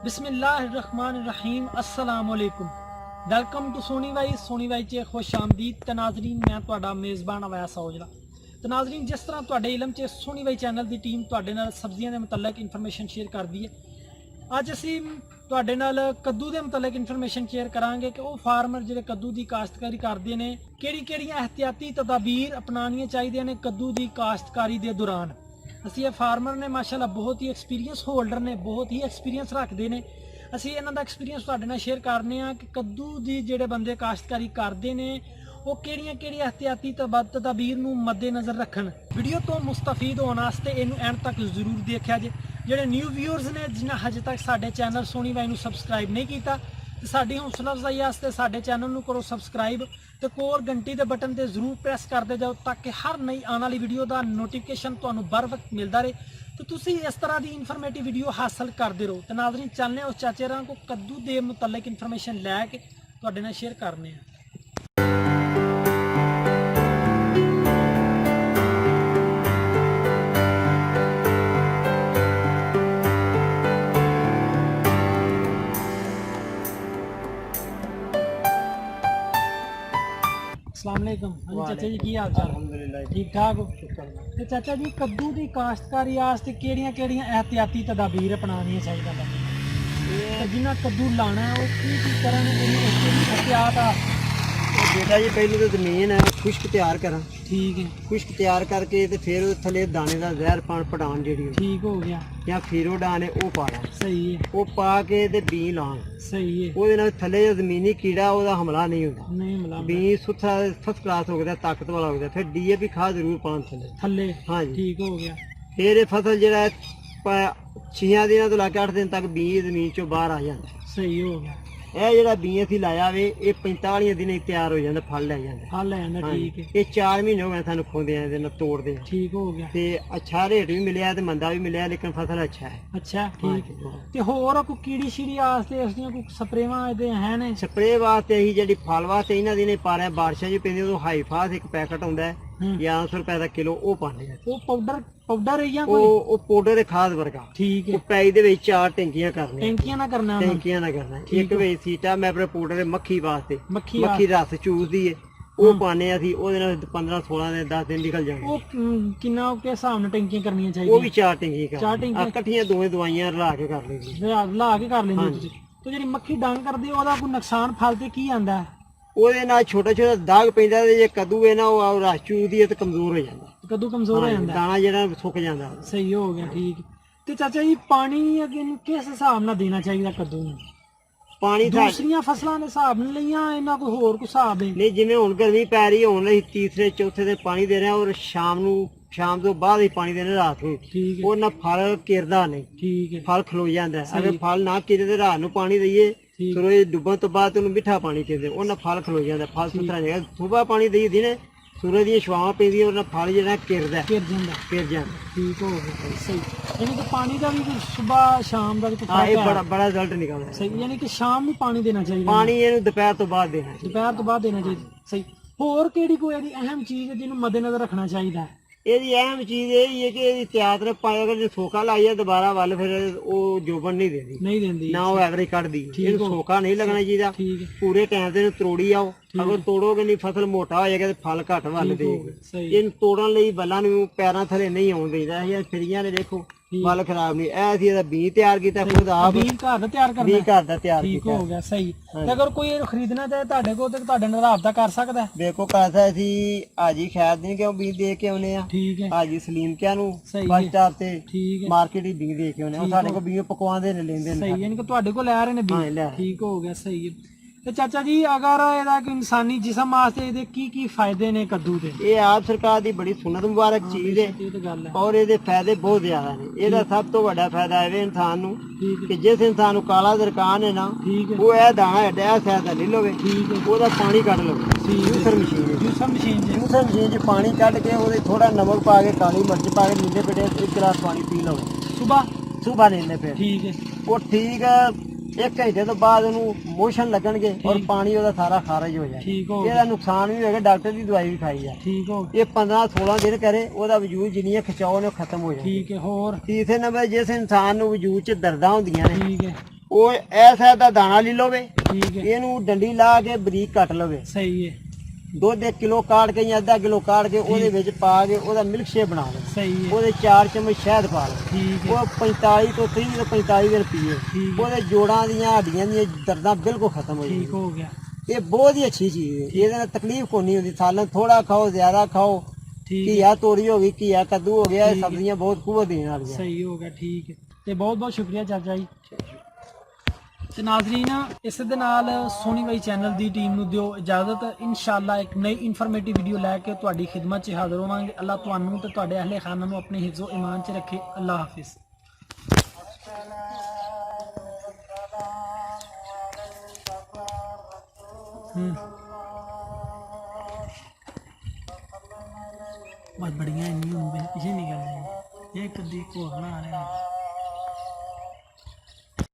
बिस्मिल्लाहिर्रहमानिर्रहीम अस्सलामुअलैकुम। Welcome to Soni Y च खुश आमदीद। ते नाज़रीन मैं तुहाडा मेज़बान अवैस औजला। ते नाज़रीन जिस तरह तुहाडे इलम च सोनी वाई चैनल की टीम तुहाडे नाल सब्जियां दे मुतल्लक इन्फॉर्मेशन शेयर करदी है। अज असीं तुहाडे नाल कद्दू के मुतल्लक इन्फॉर्मेशन शेयर करांगे कि वो फार्मर जिहड़े कद्दू की काश्तकारी करते हैं किहड़ियां एहतियाती तदाबीर अपनानियां चाहिदियां ने कद्दू की काश्तकारी के दौरान। ਅਸੀਂ ਇਹ ਫਾਰਮਰ ਨੇ ਮਾਸ਼ਾਅੱਲਾ ਬਹੁਤ ਹੀ ਐਕਸਪੀਰੀਅੰਸ ਹੋਲਡਰ ਨੇ, ਬਹੁਤ ਹੀ ਐਕਸਪੀਰੀਅੰਸ ਰੱਖਦੇ ਨੇ। ਅਸੀਂ ਇਹਨਾਂ ਦਾ ਐਕਸਪੀਰੀਅੰਸ ਤੁਹਾਡੇ ਨਾਲ ਸ਼ੇਅਰ ਕਰਨੇ ਆ ਕਿ ਕੱਦੂ ਦੀ ਜਿਹੜੇ ਬੰਦੇ ਕਾਸ਼ਤਕਾਰੀ ਕਰਦੇ ਨੇ ਉਹ ਕਿਹੜੀਆਂ एहतियाती तदाबीर ਨੂੰ मद्देनज़र रखन। वीडियो तो मुस्तफीद होने वास्ते इनू एंड तक जरूर देखा जे। ਜਿਹੜੇ न्यू व्यूअर्स ने जिन्हें हजे तक साडे चैनल सोनी वाई नू सबसक्राइब नहीं किया तो साडी हौसला अफजाई वास्ते साडे चैनल नू करो सबसक्राइब तो कोल घंटी के बटन से जरूर प्रेस करते जाओ ताकि हर नई आने वाली वीडियो का नोटिफिकेशन तुहानू बर वक्त मिलता रहे तो तुसी इस तरह की इन्फॉर्मेटिव वीडियो हासिल करते रहो। तो नाज़रीन चलने उस चाचे को कद्दू के मुतल्लिक इन्फॉर्मेशन लैके तुहाडे नाल शेयर करने हैं। अस्सलामुअलैकुम। चाचा जी की हाल चाल? अल्हम्दुलिल्लाह ठीक ठाक हो? शुक्र। तो चाचा जी कद्दू की काश्तकारी वास्ते किहड़ियां एहतियाती तदाबीर अपनानियां चाहिए जिन्हें कद्दू लाना है वो की करन एहतियात आ? बेटा जी पहले तो जमीन है खुश्क तैयार करा। ठीक है। खुश्क तैयार करके तो फिर थले दाने का जहर पटान जी ठीक हो गया या फिरो डाने वो पाना। सही है। वो पा के ते बी लान। सही है। वो थले जो जमीनी कीड़ा वो हमला नहीं होता। नहीं हमला। बी सुथरा फर्स्ट क्लास हो गया, ताकत वाला हो गया। फिर DAP खाद जरूर पान थले। हाँ जी ठीक हो गया। फिर ये फसल जो 6 दिन तो लाके 8 दिन तक बी जमीन चो बाहर आ जाता। सही हो गया। ਇਹ ਜਿਹੜਾ ਬੀ ਅਸੀਂ ਲਾਇਆ ਵੇ ਇਹ 45 ਦਿਨ ਤਿਆਰ ਹੋ ਜਾਂਦਾ, ਫਲ ਲੈ ਜਾਂਦਾ। ਫਲ ਲੈ ਜਾਂਦਾ। ਠੀਕ ਹੈ। ਇਹ 4 ਮਹੀਨੇ ਹੋ ਗਏ ਸਾਨੂੰ ਖੋਂਦੇ ਆਂ, ਇਹਦੇ ਨਾਲ ਤੋੜਦੇ ਆ। ਠੀਕ ਹੋ ਗਿਆ। ਤੇ ਅੱਛਾ ਰੇਟ ਵੀ ਮਿਲਿਆ ਤੇ ਮੰਦਾ ਵੀ ਮਿਲਿਆ, ਲੇਕਿਨ ਫਸਲ ਅੱਛਾ ਹੈ। ਅੱਛਾ ਠੀਕ ਹੈ। ਤੇ ਹੋਰ ਕੋਈ ਕੀੜੀ ਸ਼ੀੜੀ ਵਾਸਤੇ ਇਸ ਦੀਆਂ ਕੋਈ ਸਪਰੇਵਾਂ ਇਹਦੇ ਹੈ ਨੇ? ਸਪਰੇ ਵਾਸਤੇ ਅਸੀਂ ਜਿਹੜੀ ਫਲ ਵਾਸਤੇ ਇਹਨਾਂ ਦੀ ਨੇ ਪਾ ਰਿਹਾ, ਬਾਰਿਸ਼ਾਂ ਜੀ ਪੈਂਦੀਆਂ ਉਦੋਂ ਹਾਈ ਫਾਸ ਇੱਕ ਪੈਕਟ ਹੁੰਦਾ ਹੈ 1100 रुपए ਦਾ ਕਿਲੋ, ਉਹ ਪਾਉਂਦੇ ਆ। ਉਹ ਪਾਊਡਰ ਹੈ ਜਾਂ ਕੋਈ? ਉਹ ਪਾਊਡਰ ਹੈ ਖਾਦ ਵਰਗਾ। ਠੀਕ ਹੈ। ਉਹ ਪੈਈ ਦੇ ਵਿੱਚ 4 ਟੈਂਕੀਆਂ ਕਰਨੀਆਂ। ਟੈਂਕੀਆਂ ਨਾ ਕਰਨਾ? ਟੈਂਕੀਆਂ ਨਾ ਕਰਨਾ। ਇੱਕ ਵਿੱਚ ਸੀਟਾ ਮੈਂ ਆਪਣੇ ਪਾਊਡਰ ਮੱਖੀ ਵਾਸਤੇ, ਮੱਖੀ ਰਸ ਚੂਸਦੀ ਹੈ, ਉਹ ਪਾਣੇ ਅਸੀਂ। ਉਹਦੇ ਨਾਲ 15-16 ਦੇ 10 ਦਿਨ ਨਿਕਲ ਜਾਣਗੇ। ਉਹ ਕਿੰਨਾ ਕੇ ਹਿਸਾਬ ਨਾਲ ਟੈਂਕੀਆਂ ਕਰਨੀਆਂ ਚਾਹੀਦੀਆਂ? ਉਹ ਵੀ 4 ਟੈਂਕੀਆਂ ਕਰ। 4 ਟੈਂਕੀਆਂ ਇਕੱਠੀਆਂ ਦੋਵੇਂ ਦਵਾਈਆਂ ਰਲਾ ਕੇ ਕਰ ਲੈਂਦੀ। ਲਾ ਕੇ ਕਰ ਲੈਂਦੇ ਤੁਸੀਂ? ਤੇ ਜਿਹੜੀ ਮੱਖੀ ਡੰਗ ਕਰਦੀ ਉਹਦਾ ਕੋਈ ਨੁਕਸਾਨ ਫਲ ਤੇ ਕੀ ਆਂਦਾ ਹੈ? ਉਹਦੇ ਨਾਲ ਛੋਟਾ ਦਾਗ ਪੈਂਦਾ ਤੇ ਜੇ ਕੱਦੂ ਹੈ ਨਾ ਉਹ ਰਸ ਚੂਸਦੀ ਹੈ ਤੇ ਕਮਜ਼ੋਰ ਹੋ ਜਾਂਦਾ। ਕੱਦੂ ਕਮਜ਼ੋਰ ਹੋ ਜਾਂਦਾ, ਦਾਣਾ ਜਿਹੜਾ ਸੁੱਕ ਜਾਂਦਾ। ਸਹੀ ਹੋ ਗਿਆ। ਠੀਕ। ਤੇ ਚਾਚਾ ਜੀ ਪਾਣੀ ਅੱਗੇ ਨੂੰ ਕਿਸ ਹਿਸਾਬ ਨਾਲ ਦੇਣਾ ਚਾਹੀਦਾ ਕੱਦੂ ਨੂੰ? ਪਾਣੀ ਦੂਸਰੀਆਂ ਫਸਲਾਂ ਦੇ ਹਿਸਾਬ ਨਾਲ ਲਈਆਂ ਇਹਨਾਂ ਕੋਈ ਹੋਰ ਕੋਈ ਹਿਸਾਬ ਹੈ? ਨਹੀਂ, ਜਿਵੇਂ ਹੁਣ ਗਰਮੀ ਪੈ ਰਹੀ ਹੈ ਹੁਣ ਅਸੀਂ ਤੀਸਰੇ ਚੌਥੇ ਦੇ ਪਾਣੀ ਦੇ ਰਹੇ ਹਾਂ, ਔਰ ਸ਼ਾਮ ਤੋਂ ਬਾਅਦ ਹੀ ਪਾਣੀ ਦੇਣਾ ਰਾਤ ਨੂੰ। ਠੀਕ ਹੈ। ਉਹ ਨਾ ਫਲ ਕਿਰਦਾ ਨਹੀਂ। ਠੀਕ ਹੈ। ਫਲ ਖਲੋ ਜਾਂਦਾ। ਅਗਰ ਫਲ ਨਾ ਕਿਰੇ ਤੇ ਰਾਤ ਨੂੰ ਪਾਣੀ ਦਈਏ ਫਿਰ ਇਹ ਡੁੱਬਣ ਤੋਂ ਬਾਅਦ ਉਹਨੂੰ ਮਿੱਠਾ ਪਾਣੀ ਕਹਿੰਦੇ, ਉਹਨਾਂ ਫਲ ਖਲੋ ਜਾਂਦਾ, ਫਲ ਸੁਥਰਾ ਜਾਏਗਾ। ਸੁਬਾ ਪਾਣੀ ਦੇਈ ਦਿਨੇ ਸੂਰਜ ਦੀਆਂ ਛਾਵਾਂ ਪੈਂਦੀਆਂ, ਉਹਨਾਂ ਫਲ ਜਿਹੜਾ ਕਿਰ ਜਾਂਦਾ। ਠੀਕ ਹੋ ਗਿਆ। ਸਹੀ। ਯਾਨੀ ਕਿ ਪਾਣੀ ਦਾ ਵੀ ਸੁਬਹ ਸ਼ਾਮ ਦਾ ਇਹ ਬੜਾ ਰਿਜ਼ਲਟ ਨਿਕਲਦਾ। ਸਹੀ। ਯਾਨੀ ਕਿ ਸ਼ਾਮ ਨੂੰ ਪਾਣੀ ਦੇਣਾ ਚਾਹੀਦਾ? ਪਾਣੀ ਇਹਨੂੰ ਦੁਪਹਿਰ ਤੋਂ ਬਾਅਦ ਦੇਣਾ। ਦੁਪਹਿਰ ਤੋਂ ਬਾਅਦ ਦੇਣਾ ਚਾਹੀਦਾ। ਸਹੀ। ਹੋਰ ਕਿਹੜੀ ਕੋਈ ਇਹਦੀ ਅਹਿਮ ਚੀਜ਼ ਹੈ ਜਿਹਨੂੰ ਮੱਦੇਨਜ਼ਰ ਰੱਖਣਾ ਚਾਹੀਦਾ? ਇਹਦੀ ਅਹਿਮ ਚੀਜ਼ ਇਹ ਹੀ ਹੈ ਕਿ ਇਹਦੀ ਤਿਆਰ ਪਾਇਆ ਅਗਰ ਜੇ ਸੋਕਾ ਲਾਈਏ ਦੁਬਾਰਾ ਵੱਲ ਫਿਰ ਉਹ ਜੋਬਨ ਨਹੀਂ ਦਿੰਦੀ ਨਾ, ਉਹ ਐਵਰੇਜ ਕੱਢਦੀ। ਇਹਨੂੰ ਸੋਕਾ ਨਹੀਂ ਲੱਗਣਾ ਚਾਹੀਦਾ। ਪੂਰੇ ਟਾਈਮ ਤੇ ਇਹਨੂੰ ਤੋੜੀ ਆਓ। ਅਗਰ ਤੋੜੋਗੇ ਨਹੀਂ ਫਸਲ ਮੋਟਾ ਹੋ ਜਾਏਗਾ ਤੇ ਫਲ ਘੱਟ ਵੱਲ ਦੇਗਾ। ਇਹਨੂੰ ਤੋੜਨ ਲਈ ਬੱਲਾਂ ਨੂੰ ਪੈਰਾਂ ਥਲੇ ਨਹੀਂ ਆਉਣ ਦੇਈਦਾ। ਇਹ ਫਿਰੀਆਂ ਨੇ ਦੇਖੋ ਫਲ ਖਰਾਬ ਨਹੀਂ। ਇਹ ਅਸੀਂ ਇਹਦਾ ਬੀਜ ਤਿਆਰ ਕੀਤਾ, ਖੁਦ ਆਪ ਬੀਜ ਘਰ ਦਾ ਤਿਆਰ ਕਰਨਾ। ਬੀਜ ਘਰ ਦਾ ਤਿਆਰ ਕੀਤਾ। ਠੀਕ ਹੋ ਗਿਆ। ਸਹੀ। ਤੇ ਅਗਰ ਕੋਈ ਇਹਨੂੰ ਖਰੀਦਣਾ ਚਾਹੇ ਤੁਹਾਡੇ ਕੋਲ ਤੇ ਤੁਹਾਡੇ ਨਾਲ ਰਾਬਤਾ ਕਰ ਸਕਦਾ? ਦੇਖੋ ਕਰਦਾ ਅਸੀਂ ਹਾਜੀ ਖੈਰ ਨਹੀਂ ਕਿ ਉਹ ਬੀਜ ਦੇ ਕੇ ਆਉਨੇ ਆ। ਠੀਕ ਹੈ। ਹਾਜੀ ਸਲੀਮ ਕਿਆ ਨੂੰ ਬਸ ਸਟਾਪ ਤੇ ਮਾਰਕੀਟ ਹੀ ਬੀਜ ਦੇ ਕੇ ਆਉਨੇ ਆ। ਸਾਡੇ ਕੋਲ ਬੀਜ ਪਕਵਾਉਂਦੇ ਨੇ, ਲੈਂਦੇ ਨੇ। ਸਹੀ। ਯਾਨੀ ਕਿ ਤੁਹਾਡੇ ਕੋਲ ਲੈ ਰਹੇ ਨੇ ਬੀਜ? ਠੀਕ ਹੋ ਗਿਆ। ਸਹੀ ਹੈ। ਤੇ ਚਾਚਾ ਜੀ ਅਗਰ ਇਹਦਾ ਕੋਈ ਇਨਸਾਨੀ ਜਿਸਮ ਵਾਸਤੇ ਇਹਦੇ ਕੀ ਫਾਇਦੇ ਨੇ ਕੱਦੂ ਦੇ? ਇਹ ਆਪ ਸਰਕਾਰ ਦੀ ਬੜੀ ਸੁਨਤ ਮੁਬਾਰਕ ਚੀਜ਼ ਹੈ ਔਰ ਇਹਦੇ ਫਾਇਦੇ ਬਹੁਤ ਜ਼ਿਆਦਾ ਨੇ। ਇਹਦਾ ਸਭ ਤੋਂ ਵੱਡਾ ਫਾਇਦਾ ਹੈ ਇਨਸਾਨ ਨੂੰ ਕਿ ਜਿਸ ਇਨਸਾਨ ਨੂੰ ਕਾਲਾ ਦਰਕਾਨ ਹੈ ਨਾ, ਉਹ ਇਹ ਦਾਣਾ ਐਡਾ ਫਾਇਦਾ ਲੈ ਲਵੇ, ਉਹਦਾ ਪਾਣੀ ਕੱਢ ਲਵੇ। ਜੂਸਰ ਮਸ਼ੀਨ 'ਚ ਪਾਣੀ ਕੱਢ ਕੇ ਉਹਦੇ ਥੋੜਾ ਨਮਕ ਪਾ ਕੇ, ਕਾਲੀ ਮਿਰਚ ਪਾ ਕੇ, ਨੀਲੇ ਪੇਟੇ 1 ਗਲਾਸ ਪਾਣੀ ਪੀ ਲਵੇ ਸੁਬਹ ਨੀਲੇ ਪੇਟ। ਠੀਕ ਹੈ। ਉਹ ਠੀਕ 1 ਘੰਟੇ ਤੋਂ ਬਾਅਦ ਉਹਨੂੰ ਮੋਸ਼ਨ ਲੱਗਣਗੇ ਔਰ ਪਾਣੀ ਉਹਦਾ ਸਾਰਾ ਖਾਰਜ ਹੋ ਜਾਏ। ਇਹਦਾ ਨੁਕਸਾਨ ਵੀ ਹੋਏਗਾ, ਡਾਕਟਰ ਦੀ ਦਵਾਈ ਵੀ ਖਾਈ ਆ। ਇਹ 15-16 ਦਿਨ ਕਰੇ, ਉਹਦਾ ਵਜੂਦ ਜਿੰਨੀਆਂ ਖਿਚਾਓ ਨੇ ਖਤਮ ਹੋ ਜਾਏ। ਠੀਕ ਹੈ। ਹੋਰ ਤੀਸਰੇ ਨੰਬਰ ਜਿਸ ਇਨਸਾਨ ਨੂੰ ਵਜੂਦ 'ਚ ਦਰਦਾਂ ਹੁੰਦੀਆਂ ਨੇ ਉਹ ਇਹ ਸ਼ਹਿਦ ਦਾ ਦਾਣਾ ਲੈ ਲਵੇ, ਠੀਕ ਹੈ, ਇਹਨੂੰ ਡੰਡੀ ਲਾ ਕੇ ਬਰੀਕ ਕੱਟ ਲਵੇ, ਸਹੀ ਹੈ, ਦੁੱਧ 1 ਕਿਲੋ ਕਾੜ ਕੇ ਜਾਂ ਅੱਧਾ ਕਿਲੋ ਕਾੜ ਕੇ ਉਹਦੇ ਵਿੱਚ ਪਾ ਕੇ ਉਹਦਾ ਮਿਲਕ ਸ਼ੇਕ ਬਣਾ ਲਵੇ, ਸਹੀ ਹੈ, ਉਹਦੇ 4 ਚਮਚ ਸ਼ਹਿਦ ਪਾ ਲਵੇ, ਠੀਕ ਹੈ, ਉਹ 45 ਤੋਂ 30 ਤੋਂ 45 ਦਿਨ ਪੀਏ, ਠੀਕ ਹੈ, ਉਹਦੇ ਜੋੜਾਂ ਦੀਆਂ ਹੱਡੀਆਂ ਦੀਆਂ ਦਰਦਾਂ ਬਿਲਕੁਲ ਖਤਮ ਹੋ ਠੀਕ ਜਾਂਦੀਆਂ। ਹੋ ਗਿਆ, ਇਹ ਬਹੁਤ ਹੀ ਅੱਛੀ ਚੀਜ਼ ਹੈ, ਇਹਦੇ ਨਾਲ ਤਕਲੀਫ ਕੋਈ ਨਹੀਂ ਹੁੰਦੀ। ਸਾਲਨ ਥੋੜਾ ਖਾਓ ਜ਼ਿਆਦਾ ਖਾਓ, ਠੀਕ ਹੈ, ਘੀਆ ਤੋਰੀ ਹੋ ਗਈ, ਘੀਆ ਕੱਦੂ ਹੋ ਗਿਆ, ਇਹ ਠੀਕ ਹੈ। ਸਬਜ਼ੀਆਂ ਬਹੁਤ ਕੂਵਤ ਦੇਣ ਵਾਲੀਆਂ। ਸਹੀ ਹੋ ਗਿਆ, ਠੀਕ ਹੈ। ਤੇ ਬਹੁਤ ਬਹੁਤ ਸ਼ੁਕਰੀਆ ਚਾਚਾ ਜੀ। ਤੇ ਨਾਜ਼ਰੀਨ, ਇਸ ਦੇ ਨਾਲ ਸੋਨੀ ਬਾਈ ਚੈਨਲ ਦੀ ਟੀਮ ਨੂੰ ਦਿਓ ਇਜਾਜ਼ਤ। ਇਨਸ਼ਾਅੱਲਾ ਇੱਕ ਨਈ ਇਨਫੋਰਮੇਟਿਵ ਵੀਡੀਓ ਲੈ ਕੇ ਤੁਹਾਡੀ ਖਿਦਮਤ 'ਚ ਹਾਜ਼ਰ ਹੋਵਾਂਗੇ। ਅੱਲਾਹ ਤੁਹਾਨੂੰ ਤੇ ਤੁਹਾਡੇ ਅਹਲੇ ਖਾਨਾ ਨੂੰ ਆਪਣੇ ਹਿਫਜ਼ੋ ਇਮਾਨ 'ਚ ਰੱਖੇ। ਅੱਲਾਹ ਹਾਫਿਜ਼। बहुत बढ़िया है, नहीं पिछे नहीं करना है, ये कभी को बना रहे हैं।